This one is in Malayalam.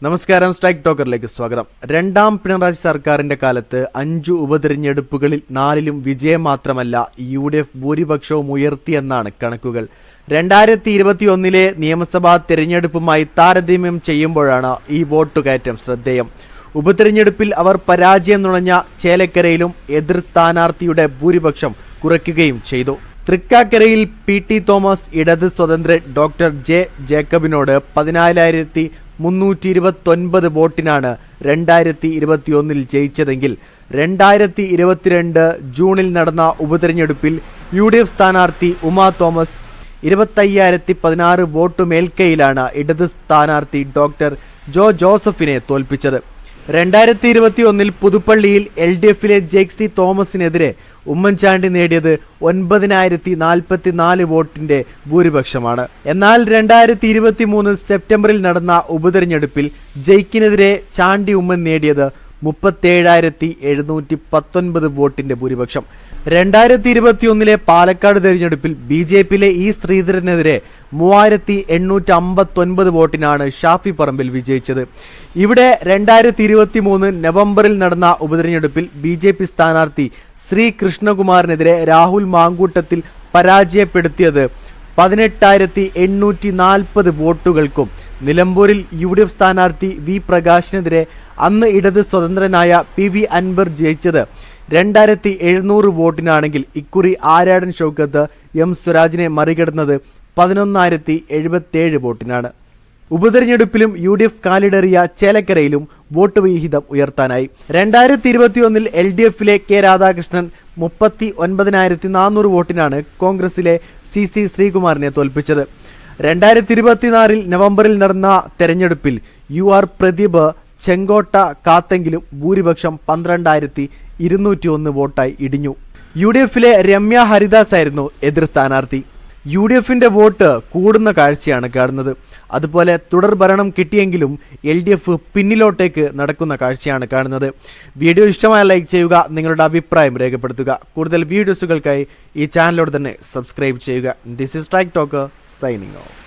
നമസ്കാരം, സ്ട്രൈക്ക് ടോക്കറിലേക്ക് സ്വാഗതം. രണ്ടാം പിണറായി സർക്കാരിന്റെ കാലത്ത് 5 ഉപതെരഞ്ഞെടുപ്പുകളിൽ 4ലും വിജയം മാത്രമല്ല UDF ഭൂരിപക്ഷവും ഉയർത്തിയെന്നാണ് കണക്കുകൾ. 2021 നിയമസഭാ തെരഞ്ഞെടുപ്പുമായി താരതമ്യം ചെയ്യുമ്പോഴാണ് ഈ വോട്ടുകയറ്റം ശ്രദ്ധേയം. ഉപതെരഞ്ഞെടുപ്പിൽ അവർ പരാജയം നുണഞ്ഞ ചേലക്കരയിലും എതിർ സ്ഥാനാർത്ഥിയുടെ ഭൂരിപക്ഷം കുറയ്ക്കുകയും ചെയ്തു. തൃക്കാക്കരയിൽ PT തോമസ് ഇടത് സ്വതന്ത്രൻ ഡോക്ടർ J ജേക്കബിനോട് 14,329 വോട്ടിനാണ് 2021 ജയിച്ചതെങ്കിൽ 2022 ജൂണിൽ നടന്ന ഉപതെരഞ്ഞെടുപ്പിൽ UDF സ്ഥാനാർത്ഥി ഉമാ തോമസ് 25,016 വോട്ട് മേൽക്കൈയിലാണ് ഇടത് സ്ഥാനാർത്ഥി ഡോക്ടർ ജോ ജോസഫിനെ തോൽപ്പിച്ചത്. 2021 പുതുപ്പള്ളിയിൽ LDFിലെ ജെക്സി തോമസിനെതിരെ ഉമ്മൻചാണ്ടി നേടിയത് 9,044 വോട്ടിന്റെ ഭൂരിപക്ഷമാണ്. എന്നാൽ 2023 സെപ്റ്റംബറിൽ നടന്ന ഉപതെരഞ്ഞെടുപ്പിൽ ജയിക്കിനെതിരെ ചാണ്ടി ഉമ്മൻ നേടിയത് 37,719 വോട്ടിന്റെ ഭൂരിപക്ഷം. 2021 പാലക്കാട് തെരഞ്ഞെടുപ്പിൽ BJPയിലെ E ശ്രീധരനെതിരെ 3,859 വോട്ടിനാണ് ഷാഫി പറമ്പിൽ വിജയിച്ചത്. ഇവിടെ 2023 നവംബറിൽ നടന്ന ഉപതെരഞ്ഞെടുപ്പിൽ BJP സ്ഥാനാർത്ഥി ശ്രീ കൃഷ്ണകുമാറിനെതിരെ രാഹുൽ മാങ്കൂട്ടത്തിൽ പരാജയപ്പെടുത്തിയത് 18,840 വോട്ടുകൾക്കും നിലമ്പൂരിൽ UDF സ്ഥാനാർത്ഥി V പ്രകാശിനെതിരെ അന്ന് ഇടത് സ്വതന്ത്രനായ PV അൻവർ ജയിച്ചത് 2,700 വോട്ടിനാണെങ്കിൽ ഇക്കുറി ആരാടൻ ഷൗക്കത്ത് M സ്വരാജിനെ മറികടന്നത് 11,077 വോട്ടിനാണ്. ഉപതെരഞ്ഞെടുപ്പിലും UDF കാലിടറിയ ചേലക്കരയിലും വോട്ട് വിഹിതം ഉയർത്താനായി. 2021 LDFിലെ K രാധാകൃഷ്ണൻ 39,400 വോട്ടിനാണ് കോൺഗ്രസിലെ CC ശ്രീകുമാറിനെ തോൽപ്പിച്ചത്. 2024 നവംബറിൽ നടന്ന തെരഞ്ഞെടുപ്പിൽ UR പ്രദീപ് ചെങ്കോട്ട കാത്തെങ്കിലും ഭൂരിപക്ഷം 12,201 വോട്ടായി ഇടിഞ്ഞു. UDFിലെ രമ്യ ഹരിദാസ് ആയിരുന്നു എതിർ സ്ഥാനാർത്ഥി. UDFിന്റെ വോട്ട് കൂടുന്ന കാഴ്ചയാണ് കാണുന്നത്. അതുപോലെ തുടർ ഭരണം കിട്ടിയെങ്കിലും LDF പിന്നിലോട്ടേക്ക് നടക്കുന്ന കാഴ്ചയാണ് കാണുന്നത്. വീഡിയോ ഇഷ്ടമായ ലൈക്ക് ചെയ്യുക, നിങ്ങളുടെ അഭിപ്രായം രേഖപ്പെടുത്തുക. കൂടുതൽ വീഡിയോസുകൾക്കായി ഈ ചാനലോട് തന്നെ സബ്സ്ക്രൈബ് ചെയ്യുക. This is strike talker signing off.